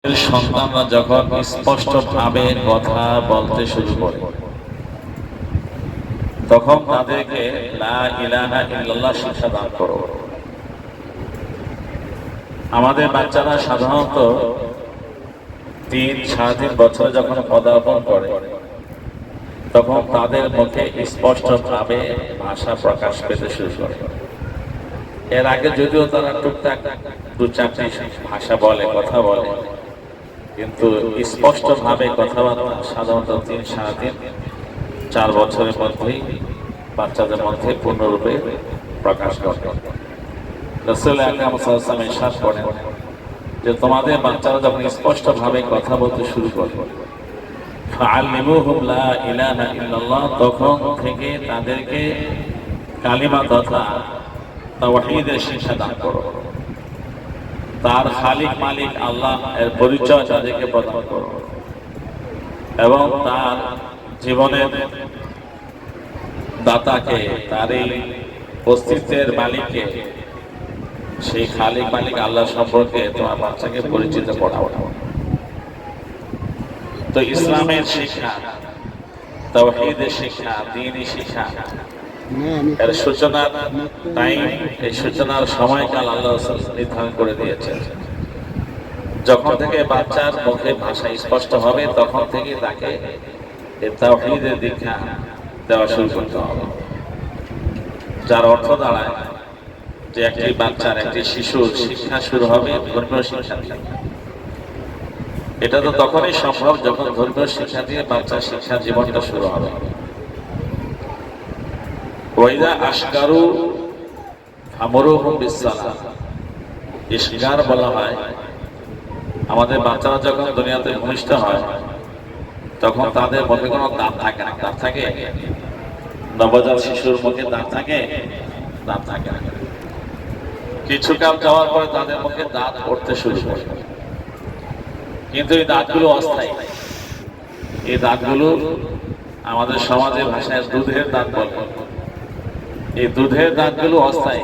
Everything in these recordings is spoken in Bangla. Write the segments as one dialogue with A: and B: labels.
A: সন্তানরা যখন স্পষ্টভাবে কথা বলতে শুরু করে তখন তাদেরকে লা ইলাহা ইল্লাল্লাহ শিক্ষা দান করো। আমাদের বাচ্চারা সাধারণত 3-3.5 বছর যখন পদার্পণ করে তখন তাদের মুখে স্পষ্টভাবে ভাষা প্রকাশ পেতে শুরু করে। এর আগে যদিও তারা টুকটাক 2-4টি ভাষা বলে, কথা বলে, কিন্তু স্পষ্টভাবে কথাবার্তা সাধারণত 3-3.5-4 বছরের মধ্যেই বাচ্চাদের মধ্যে পূর্ণরূপে প্রকাশ ঘটে। রাসূল আকরাম সাল্লাল্লাহু আলাইহি ওয়াসাল্লাম ইরশাদ করেন যে তোমাদের বাচ্চারা যখন স্পষ্টভাবে কথা বলতে শুরু করবে ফাআল্লিমুহুম লা ইলাহা ইল্লাল্লাহ, তখন থেকে তাদেরকে কালিমা তথা তাওহীদের শিক্ষা দান করো। তার খালিক মালিক আল্লাহ এর পরিচয় তাদেরকে প্রদান করো এবং তার জীবনের দাতাকে, তার এই অস্তিত্বের মালিককে, সেই খালিক মালিক আল্লাহ সম্পর্কে তোমার বাচ্চাকে পরিচিত করাও। তো ইসলামের শিক্ষা, তাওহীদের শিক্ষা, দ্বীনি শিক্ষা এর সূচনার টাইম, এই সূচনার সময়কাল আল্লাহ নির্ধারণ করে দিয়েছেন। যখন থেকে বাচ্চার মুখে ভাষা স্পষ্ট হবে তখন থেকে তাকে তাওহীদের দীক্ষা দেওয়া শুরু করতে হবে, যার অর্থ দাঁড়ায় যে একটি বাচ্চার, একটি শিশুর শিক্ষা শুরু হবে ধর্মীয় শিক্ষা দিয়ে। এটা তো তখনই সম্ভব যখন ধর্মীয় শিক্ষা দিয়ে বাচ্চার শিক্ষা জীবনটা শুরু হবে। ওয়াইদা আশকারু আমরুহুম বিসসালাহ, ইশগার বলা হয় আমাদের বাচ্চারা যখন দুনিয়াতে ভূমিষ্ঠ হয় তখন তাদের মুখে কোনো দাঁত থাকে না। দাঁত থাকে? নবজাত শিশুর মুখে দাঁত থাকে? দাঁত থাকে না। কিছুকাল যাওয়ার পরে তাদের মুখে দাঁত পড়তে শুরু করে, কিন্তু এই দাঁতগুলো অস্থায়ী। এই দাঁতগুলো আমাদের সমাজের ভাষায় দুধের দাঁত বলে। এই দুধের দাঁতগুলো অস্থায়ী।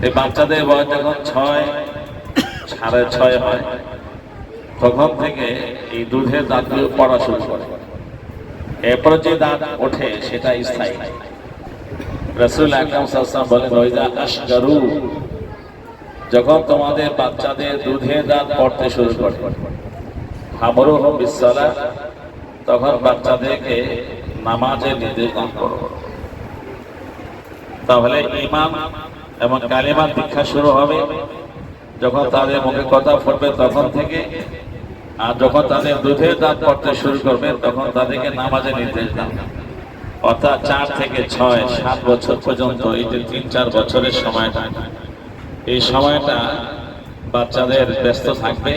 A: এই বাচ্চাদের বয়স যখন 6-6.5 হয় তখন থেকে এই দুধের দাঁতগুলো পড়া শুরু করে। এরপরে যে দাঁত ওঠে সেটা স্থায়ী। রাসূল আকরাম সাল্লাল্লাহু আলাইহি ওয়াসাল্লাম বলেন ওয়াইদা আশকারু, যখন তোমাদের বাচ্চাদের দুধের দাঁত পড়তে শুরু করে আমরুহুম বিসসালাহ, তখন বাচ্চাদেরকে নামাজের নির্দেশ দান করো। তাহলে ঈমান এবং কালিমার দীক্ষা শুরু হবে যখন তাদের মুখে কথা ফুটবে তখন থেকে, আর যখন তাদের দুধের দাঁত পড়তে শুরু করবে তখন তাদেরকে নামাজের নির্দেশ দান। অর্থাৎ 4-6-7 বছর পর্যন্ত এই যে 3-4 বছরের সময়টা, এই সময়টা বাচ্চাদের ব্যস্ত থাকবে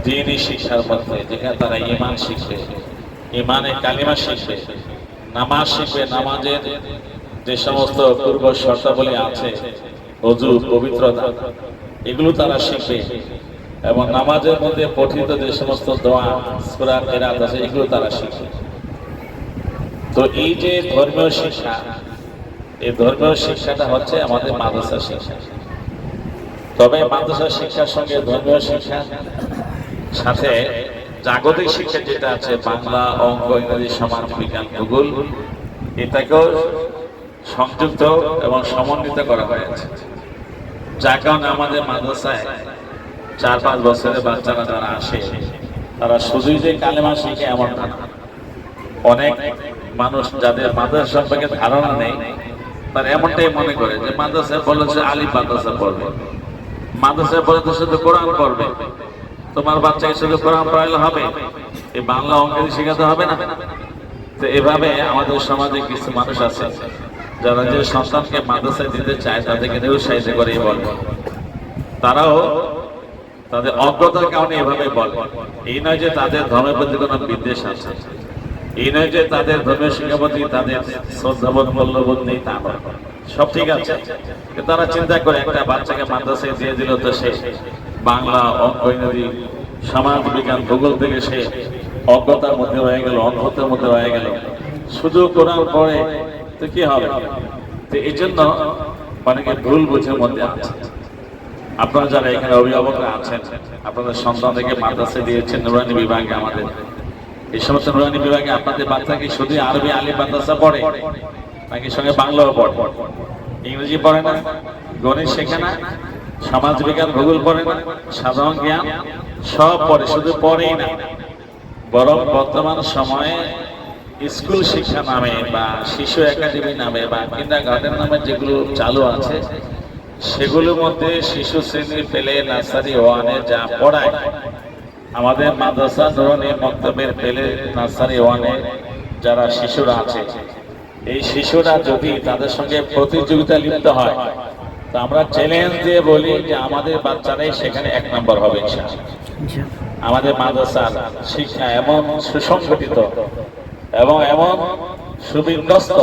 A: দ্বীনি শিক্ষার মধ্যে, যেখানে তারা ঈমান শিখবে, ঈমানের কালিমা শিখবে, নামাজ শিখবে, নামাজের যে সমস্ত পূর্ব শর্তাবলী আছে, ওযু, পবিত্রতা, এগুলো তারা শিখবে এবং নামাজের মধ্যে পঠিত যে সমস্ত দোয়া, সূরা, কিরাত আছে, এগুলো তারা শিখবে। তো এই যে ধর্মীয় শিক্ষা, এই ধর্মীয় শিক্ষাটা হচ্ছে আমাদের মাদ্রাসা শিক্ষা। তবে মাদ্রাসা শিক্ষার সঙ্গে ধর্মীয় শিক্ষার সাথে জাগতিক শিক্ষা যেটা আছে, বাংলা, অঙ্ক, ইংরেজি, সমাজ বিজ্ঞান, ভূগোল, এটাকেও সংযুক্ত এবং সমন্বিত করা হয়েছে। যার কারণে আমাদের মাদ্রাসায় 4-5 বছরের বাচ্চারা যারা আসে তারা শুধুই যে কালেমা শিখে এমন না। অনেক মানুষ যাদের মাদ্রাসা সম্পর্কে ধারণা নেই তারা এমনটাই মনে করে যে মাদ্রাসায় বলে সে আলিফ মাদ্রাসা পড়বে, মাদ্রাসায় বলে তো শুধু কোরআন পড়বে, তোমার বাচ্চাকে শুধু কোরআন পড়াইলে হবে, এই বাংলা অঙ্কের শেখাতে হবে না। তো এভাবে আমাদের সমাজে কিছু মানুষ আছে যারা যে সন্তানকে মাদ্রাসায় দিতে চায় তাদেরকে নিরুৎসাহিত করেই বলে। তারাও তাদের অজ্ঞতার কারণে এভাবে বলে। এই নয় যে তাদের ধর্মের প্রতি কোনো বিদ্বেষ আছে, এই নয় যে তাদের ধর্মীয় শিক্ষার প্রতি তাদের শ্রদ্ধাবোধ, মূল্যবোধ নেই, তা নয়। সব ঠিক আছে, তারা চিন্তা করে একটা বাচ্চাকে মাদ্রাসায় দিয়ে দিল তো সে বাংলা, অঙ্ক, ইংরেজি, সমাজ বিজ্ঞান, ভূগোল থেকে সে অজ্ঞতার মধ্যে রয়ে গেল, অন্ধতার মধ্যে রয়ে গেল, শুধু কোরআন পড়ে তো কি হবে? তো এই জন্য অনেকে ভুল বুঝের মধ্যে আছে। আপনারা যারা এখানে অভিভাবকরা আছেন, আপনাদের সন্তানদেরকে মাদ্রাসায় দিয়েছেন নুরানি বিভাগে, আমাদের এই সমস্ত নুরানি বিভাগে আপনাদের বাচ্চা কি শুধু আরবি আলিফ মাদ্রাসা পড়ে, নাকি সঙ্গে বাংলাও পড়ে? ইংরেজি পড়ে না, গণিত শেখে না, সমাজ বিজ্ঞান ভূগোল পড়ে না, সাধারণ জ্ঞান সব পড়ে? শুধু পড়েই না, বরং বর্তমান সময়ে স্কুল শিক্ষা নামে বা শিশু একাডেমি নামে বা কিন্ডারগার্টেন নামে যেগুলো চালু আছে, সেগুলোর মধ্যে শিশু শ্রেণী পেলে নার্সারি ওয়ানে যা পড়ায়, আমাদের মাদ্রাসা নুরানি মক্তবের পেলে নার্সারি ওয়ানে যারা শিশুরা আছে, এই শিশুরা যদি তাদের সঙ্গে প্রতিযোগিতা লিপ্ত হয়, তো আমরা চ্যালেঞ্জ দিয়ে বলি যে আমাদের বাচ্চারাই সেখানে 1 নম্বর হবে ইনশাআল্লাহ। আমাদের মাদ্রাসার শিক্ষা এমন সুসংগঠিত এবং এমন সুবিন্যস্ত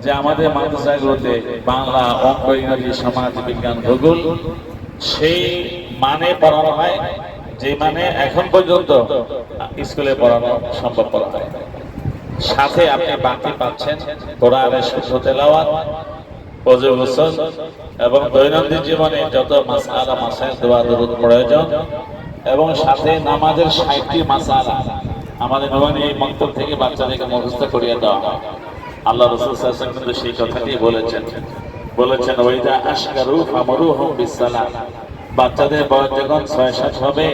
A: যে আমাদের মাদ্রাসাগুলোতে বাংলা, অঙ্ক, ইংরেজি, সমাজ বিজ্ঞান, ভূগোল সেই মানে পড়ানো হয় যে মানে এখন পর্যন্ত স্কুলে পড়ানো সম্ভব করা হয়। সাথে আপনি বাকি পাচ্ছেন কোরআনের শুদ্ধ তেলাওয়াত, ওযু গোসল এবং দৈনন্দিন জীবনে যত মাসআলা মাসাইল দোয়া দরুদ প্রয়োজন, এবং সাথে নামাজের 60টি মাসআলা আমাদের নুরানি এই মক্তব থেকে বাচ্চাদেরকে মুখস্থ করিয়ে দেওয়া হয়। আল্লাহ রাসূল সাল্লাল্লাহু আলাইহি ওয়াসাল্লাম কিন্তু সেই কথাটি বলেছেন ওয়াইদা আশকারু ফামরুহুম বিসসালাম, বাচ্চাদের বয়স যখন 6-7 হবে,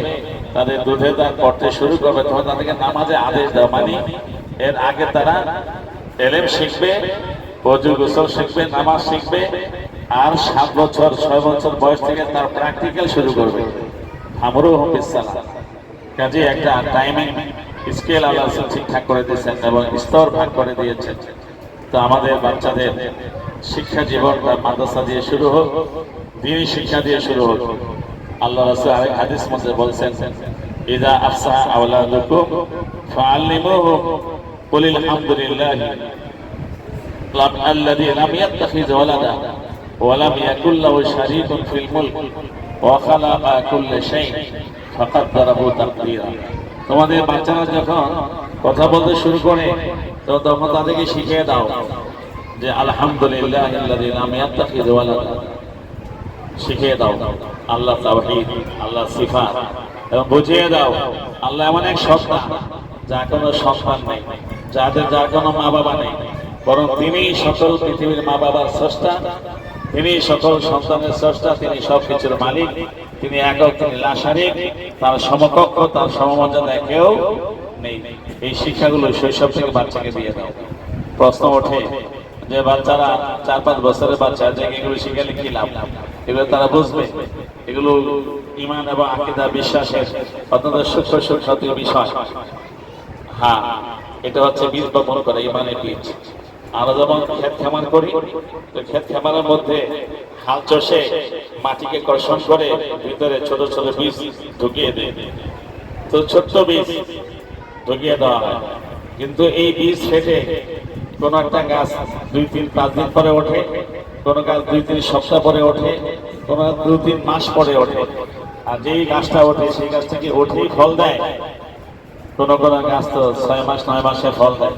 A: তাদের দুধে দাঁত পড়তে শুরু করবে, তখন তাদেরকে নামাজে আদেশ দাও, মানে এর আগে তারা ইলম শিখবে, ওযু গোসল শিখবে, নামাজ শিখবে, আর 7 বছর 6 বছর বয়স থেকে তার প্র্যাকটিক্যাল শুরু করবে। ফামরুহুম বিসসালাম, কাজে একটা টাইমিং স্কেল আল্লাহ ঠিকঠাক করে দিয়েছেন এবং স্তর ভাগ করে দিয়েছেন। তো আমাদের বাচ্চাদের শিক্ষা জীবনটা মাদ্রাসা দিয়ে শুরু হোক, দ্বীনি শিক্ষা দিয়ে শুরু হোক। আল্লাহ রাসূল আরেক হাদিস মধ্যে বলছেন, ইযা আফসা আওলাদুকুম ফাআল্লিমুহুম কুলিল হামদুলিল্লাহি আল্লাযী লাম ইয়াত্তাখিয ওয়ালাদা ওয়া লাম ইয়াকুল লাহু শারীকুন ফিল মুলক ওয়া খালাকা কুল্লা শাইইন ফাকাদ্দারাহু তাকদীরা। তোমাদের বাচ্চারা যখন কথা বলতে শুরু করে, তো তখন তাদেরকে শিখিয়ে দাও যে আলহামদুলিল্লাহিল্লাযী লাম ইয়াত্তাখিয ওয়ালাদা, শিখিয়ে দাও আল্লাহ তাওহীদ, আল্লাহ সিফাত, এবং বুঝিয়ে দাও আল্লাহ এমন এক সত্তা যার কোনো সন্তান নেই, যার কোনো মা বাবা নেই, বরং তিনি সকল পৃথিবীর মা বাবার স্রষ্টা, তিনি সকল সন্তানের স্রষ্টা, তিনি সবকিছুর মালিক, তিনি একক, তিনি লা শারীক, তার সমকক্ষ, তার সমমর্যাদা কেউ নেই। এই শিক্ষাগুলো শৈশব থেকে বাচ্চাকে দিয়ে দাও। প্রশ্ন ওঠে যে বাচ্চারা 4-5 বছরের বাচ্চা, যে এগুলো শিখালে কি লাভ? এগুলো তারা বুঝবে? এগুলো ঈমান এবং আকীদা, বিশ্বাসের অত্যন্ত সূক্ষ্ম বিষয়। হ্যাঁ, এটা হচ্ছে বীজ বপন করা, ঈমানের বীজ। আমরা যখন ক্ষেত খামার করি, তো ক্ষেত খামারের মধ্যে হাল চষে মাটিকে কর্ষণ করে ভিতরে ছোট ছোট বীজ ঢুকিয়ে দেয়। তো ছোট্ট বীজ ঢুকিয়ে দেওয়া হয়, কিন্তু এই বীজ ফেটে কোন একটা গাছ 2-3-5 দিন পরে ওঠে, কোন গাছ 2-3 সপ্তাহ পরে ওঠে, কোন 2-3 মাস পরে ওঠে। আর যেই গাছটা ওঠে সেই গাছ থেকে ওঠেই ফল দেয়। কোন কোন গাছ তো 6 মাস 9 মাসে ফল দেয়,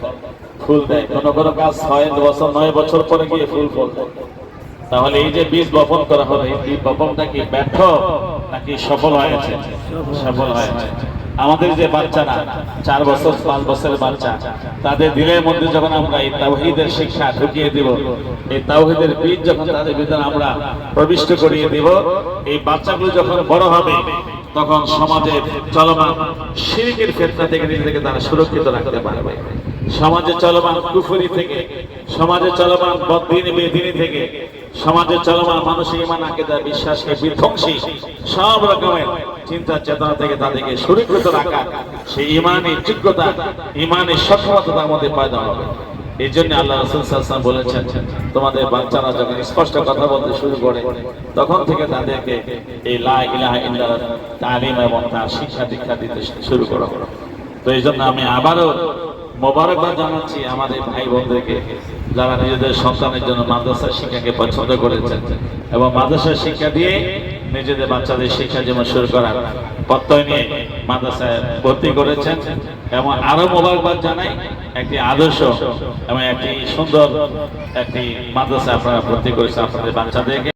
A: ফুল দেয়। কোন কোন গাছ 6 বছর 9 বছর পরে গিয়ে ফুল দেয়। তাহলে এই যে বীজ বপন করা হলো, এই বীজ বপনটা কি ব্যর্থ নাকি সফল হয়েছে? সফল হয়েছে। আমাদের যে বাচ্চারা 4 বছর 5 বছরের বাচ্চা, তাদের দিলের মধ্যে যখন আমরা এই তাওহীদের শিক্ষা ঢুকিয়ে দিব, এই তাওহীদের বীজ যখন তাদের ভিতরে আমরা প্রবিষ্ট করিয়ে দিব, এই বাচ্চাগুলো যখন বড় হবে, তখন সমাজের চলমান শিরকের ফিতনা থেকে নিজেদেরকে তারা সুরক্ষিত রাখতে পারবে। সমাজে চলমান কুফরি থেকে, সমাজে চলমান বদ্দিনী বেদিনী থেকে, সমাজে চলমান মানসিক ঈমান আকীদা বিশ্বাসকে বিধ্বংসী সব রকমের চিন্তা চেতনা থেকে তাদেরকে সুরক্ষিত রাখা, সেই ঈমানের যোগ্যতা, ঈমানের সক্ষমতা তার মধ্যে পয়দা হবে। এই জন্য আল্লাহ রাসূল সাল্লাল্লাহু আলাইহি ওয়াসাল্লাম বলেছেন, তোমাদের বাচ্চারা যখন স্পষ্ট কথা বলতে শুরু করে, তখন থেকে তাদেরকে এই লা ইলাহা ইল্লাল্লাহ তালিম এবং তার শিক্ষা দীক্ষা দিতে শুরু করো। তো এই জন্য আমি আবারও মোবারকবাদ জানাচ্ছি আমাদের ভাই বোনদেরকে, যারা নিজেদের সন্তানের জন্য মাদ্রাসার শিক্ষাকে পছন্দ করেছেন এবং মাদ্রাসার শিক্ষা দিয়ে নিজেদের বাচ্চাদের শিক্ষা জীবন শুরু করার প্রত্যয় নিয়ে মাদ্রাসায় ভর্তি করেছেন। এবং আরো মোবারকবাদ জানাই, একটি আদর্শ এবং একটি সুন্দর একটি মাদ্রাসায় আপনারা ভর্তি করেছেন আপনাদের বাচ্চাদেরকে।